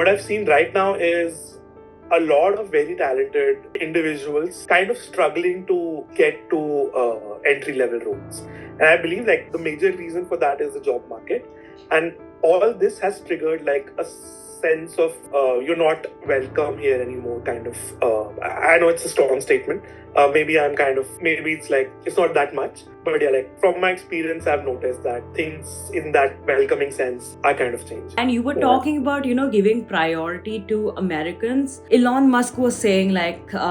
what I've seen right now is a lot of very talented individuals kind of struggling to get to entry-level roles. And I believe like the major reason for that is the job market. And all this has triggered like a sense of you're not welcome here anymore kind of. I know it's a strong statement. Maybe it's like, it's not that much. But yeah, like from my experience, I've noticed that things in that welcoming sense are kind of changed. And you were talking about, giving priority to Americans. Elon Musk was saying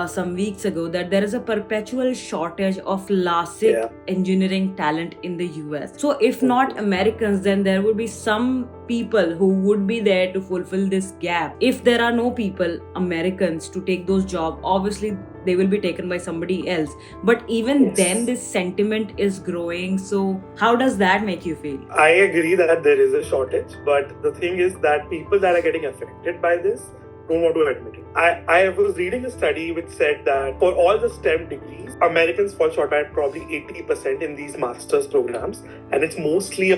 some weeks ago that there is a perpetual shortage of classic engineering talent in the US. So if not Americans, then there would be some people who would be there to fulfill this gap. If there are no people, Americans, to take those jobs, obviously they will be taken by somebody else. But even then, this sentiment is growing. So how does that make you feel? I agree that there is a shortage, but the thing is that people that are getting affected by this don't want to admit it. I was reading a study which said that for all the STEM degrees, Americans fall short by probably 80% in these master's programs, and it's mostly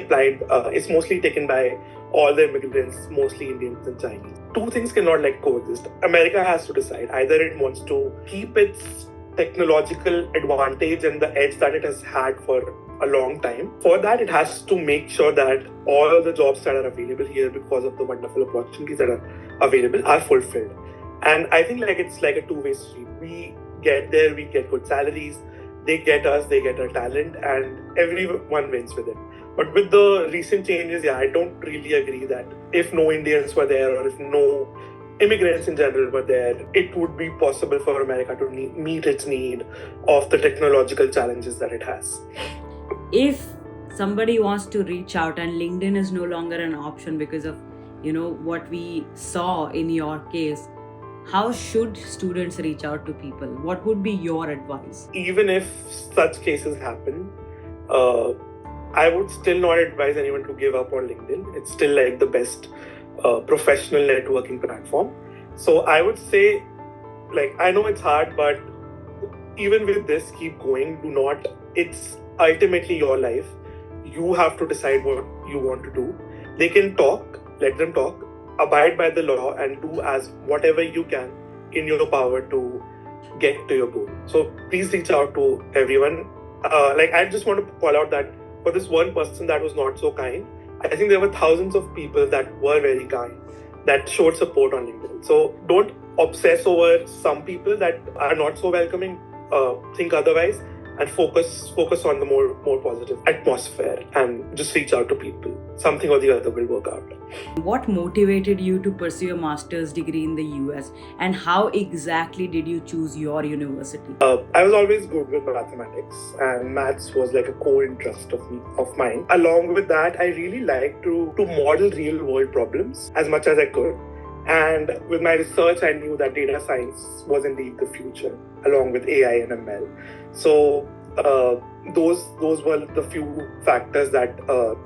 taken by all the immigrants, mostly Indians and Chinese. Two things cannot coexist. America has to decide either it wants to keep its technological advantage and the edge that it has had for a long time. For that, it has to make sure that all the jobs that are available here because of the wonderful opportunities that are available are fulfilled. And I think it's like a two-way street. We get there, we get good salaries, they get us, they get our talent, and everyone wins with it. But with the recent changes, I don't really agree that if no Indians were there or if no immigrants in general were there, it would be possible for America to meet its need of the technological challenges that it has. If somebody wants to reach out and LinkedIn is no longer an option because of, what we saw in your case, how should students reach out to people? What would be your advice? Even if such cases happen, I would still not advise anyone to give up on LinkedIn. It's still the best professional networking platform. So I would say, I know it's hard, but even with this, keep going. It's ultimately your life. You have to decide what you want to do. They can talk, let them talk, abide by the law, and do as whatever you can in your power to get to your goal. So please reach out to everyone. I just want to call out that for this one person that was not so kind, I think there were thousands of people that were very kind, that showed support on LinkedIn. So don't obsess over some people that are not so welcoming. Think otherwise and focus on the more positive atmosphere and just reach out to people. Something or the other will work out. What motivated you to pursue a master's degree in the US, and how exactly did you choose your university? I was always good with mathematics, and maths was a core interest of mine. Along with that, I really liked to model real world problems as much as I could. And with my research, I knew that data science was indeed the future, along with AI and ML. So those were the few factors that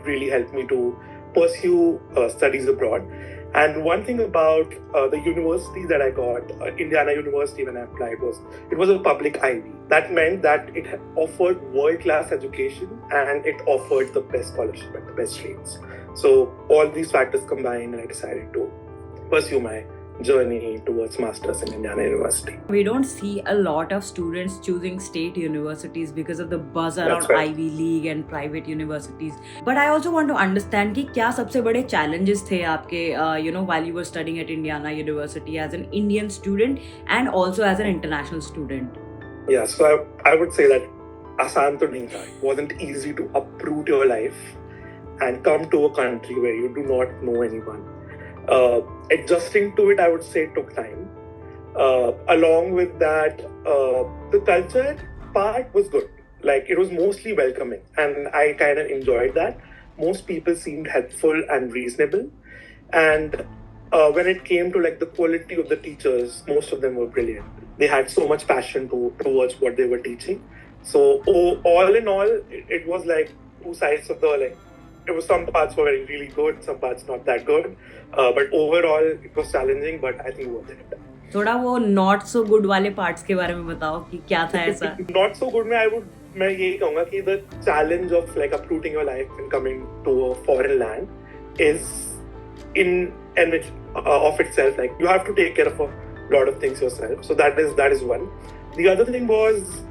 really helped me to pursue studies abroad. And one thing about the university that I got, Indiana University, when I applied, it was a public Ivy. That meant that it offered world-class education and it offered the best scholarship at the best rates. So all these factors combined, I decided to pursue my journey towards masters in Indiana University. We don't see a lot of students choosing state universities because of the buzz around Ivy League and private universities. But I also want to understand कि क्या सबसे बड़े challenges थे आपके while you were studying at Indiana University as an Indian student and also as an international student. Yeah, so I would say that आसान तो नहीं था. It wasn't easy to uproot your life and come to a country where you do not know anyone. Adjusting to it, I would say, took time. Along with that, the culture part was good. It was mostly welcoming, and I kind of enjoyed that. Most people seemed helpful and reasonable. And when it came to the quality of the teachers, most of them were brilliant. They had so much passion towards what they were teaching. So all in all, it was two sides of the it was some parts were really good, some parts not that good. But overall, it was challenging, but I think worth it. थोड़ा वो not so good वाले parts के बारे में बताओ कि क्या था ऐसा? Not so good में मैं यही कहूँगा कि the challenge of uprooting your life and coming to a foreign land is in enrich of itself. Like you have to take care of a lot of things yourself. So that is one. The other thing was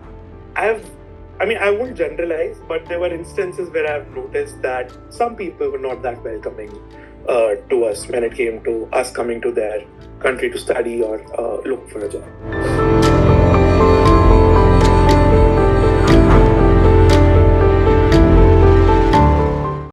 I won't generalize, but there were instances where I've noticed that some people were not that welcoming to us when it came to us coming to their country to study or look for a job.